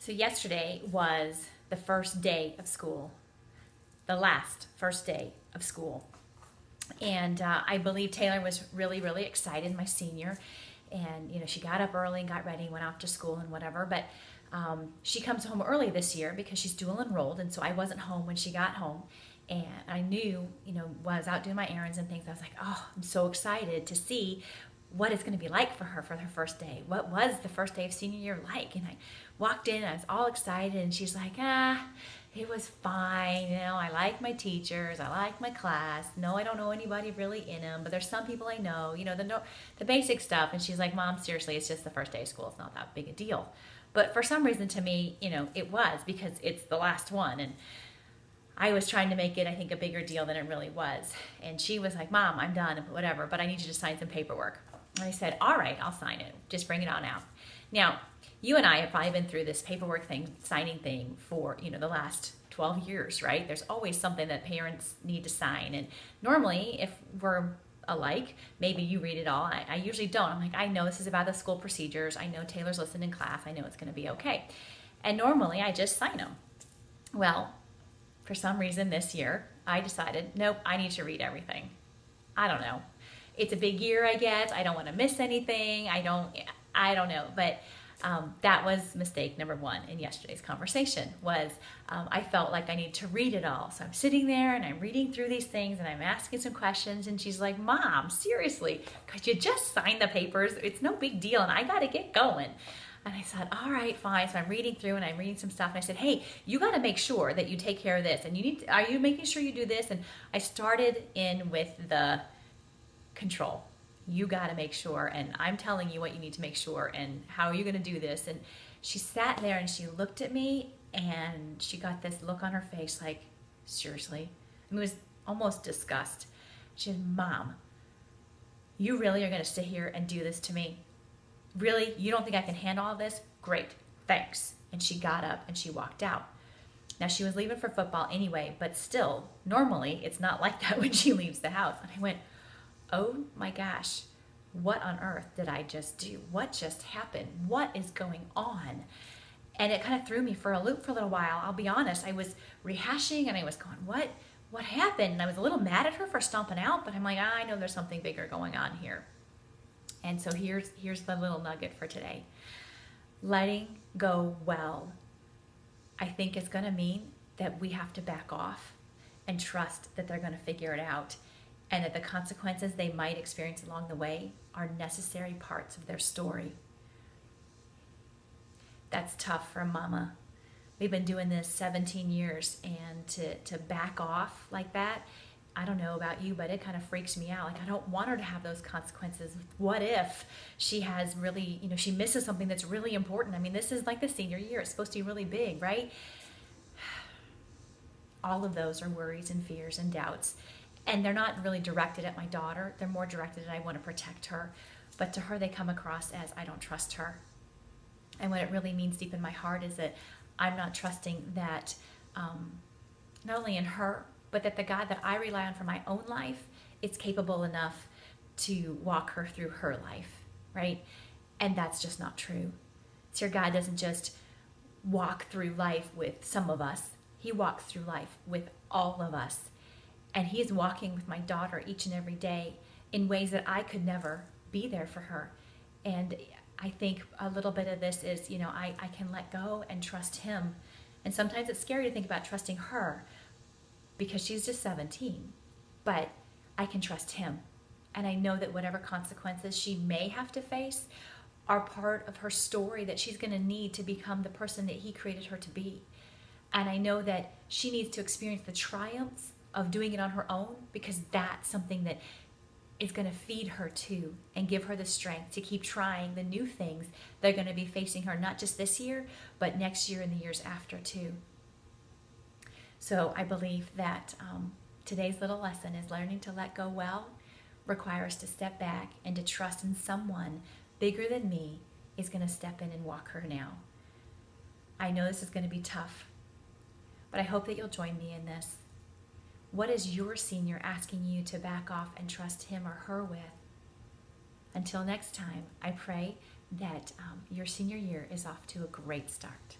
So yesterday was the first day of school, the first day of school. And I believe Taylor was really, really excited, my senior. And, she got up early and got ready, went off to school and whatever. But she comes home early this year because she's dual enrolled. And so I wasn't home when she got home. And I knew, when I was out doing my errands and things, I was like, oh, I'm so excited to see what it's going to be like for her first day. What was the first day of senior year like? And I walked in, I was all excited, and she's like, it was fine. I like my teachers, I like my class. No, I don't know anybody really in them, but there's some people I know, the basic stuff. And she's like, Mom, seriously, it's just the first day of school. It's not that big a deal. But for some reason to me, it was, because it's the last one. And I was trying to make it, I think, a bigger deal than it really was. And she was like, Mom, I'm done, whatever, but I need you to sign some paperwork. And I said, all right, I'll sign it. Just bring it on out. Now, you and I have probably been through this paperwork thing, signing thing for, the last 12 years, right? There's always something that parents need to sign. And normally, if we're alike, maybe you read it all. I usually don't. I'm like, I know this is about the school procedures. I know Taylor's listening in class. I know it's going to be okay. And normally, I just sign them. Well, for some reason this year, I decided, nope, I need to read everything. I don't know. It's a big year, I guess. I don't want to miss anything. I don't know. But that was mistake number one in yesterday's conversation was I felt like I need to read it all. So I'm sitting there and I'm reading through these things and I'm asking some questions, and she's like, Mom, seriously, could you just sign the papers? It's no big deal and I got to get going. And I said, all right, fine. So I'm reading through and I'm reading some stuff. And I said, hey, you got to make sure that you take care of this. And are you making sure you do this? And I started in with the control. You got to make sure, and I'm telling you what you need to make sure, and how are you going to do this? And she sat there and she looked at me and she got this look on her face like, seriously? I mean, it was almost disgust. She said, Mom, you really are going to sit here and do this to me? Really? You don't think I can handle all this? Great, thanks. And she got up and she walked out. Now, she was leaving for football anyway, but still, normally, it's not like that when she leaves the house. And I went, oh my gosh, what on earth did I just do? What just happened? What is going on? And it kind of threw me for a loop for a little while. I'll be honest, I was rehashing and I was going, what happened? And I was a little mad at her for stomping out, but I'm like, I know there's something bigger going on here. And so here's the little nugget for today. Letting go well, I think is going to mean that we have to back off and trust that they're going to figure it out, and that the consequences they might experience along the way are necessary parts of their story. That's tough for a mama. We've been doing this 17 years, and to back off like that, I don't know about you, but it kind of freaks me out. Like, I don't want her to have those consequences. What if she has really, she misses something that's really important? I mean, this is like the senior year. It's supposed to be really big, right? All of those are worries and fears and doubts. And they're not really directed at my daughter. They're more directed at I want to protect her. But to her, they come across as I don't trust her. And what it really means deep in my heart is that I'm not trusting that not only in her, but that the God that I rely on for my own life is capable enough to walk her through her life, right? And that's just not true. So your God doesn't just walk through life with some of us. He walks through life with all of us. And he's walking with my daughter each and every day in ways that I could never be there for her. And I think a little bit of this is, I can let go and trust him. And sometimes it's scary to think about trusting her because she's just 17. But I can trust him. And I know that whatever consequences she may have to face are part of her story that she's going to need to become the person that he created her to be. And I know that she needs to experience the triumphs of doing it on her own, because that's something that is going to feed her too and give her the strength to keep trying the new things that are going to be facing her, not just this year, but next year and the years after too. So I believe that today's little lesson is learning to let go well requires to step back and to trust in someone bigger than me is going to step in and walk her now. I know this is going to be tough, but I hope that you'll join me in this. What is your senior asking you to back off and trust him or her with? Until next time, I pray that your senior year is off to a great start.